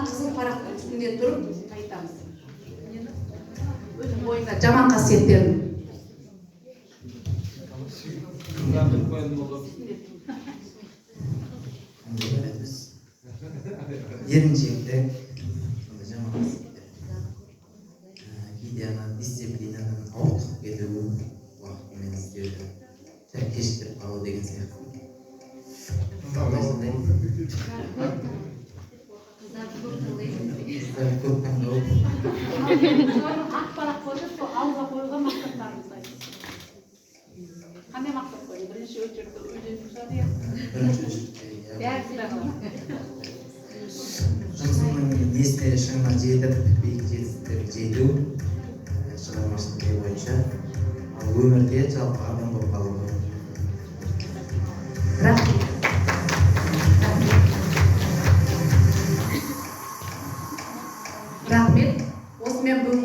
кызыл парақ үстінде тұрып айтамыз. Өзің бойыңда жаман қасиеттерін. Еріншекті, жаман қасиеттер. Кейде дисциплинадан ауытқып кетуі, уақытымен істеуді, кешіктіріп қалу деген сияқты. Көп таңдау. Ақ парақ қойып, сол алға қойылған мақсаттарымызды айтыңыз. Қандай мақсат қойды? Бірінші очеркті өзен жұмсады я? Бірінші очеркте Бәрі де бар. жұмысының несіне шыңына жетіп, биік жетістіктерге жету, шығармашылық бойынша, ал өмірде жалпы адам болып қалу. Рахмет. Рахмет. Осымен бүгін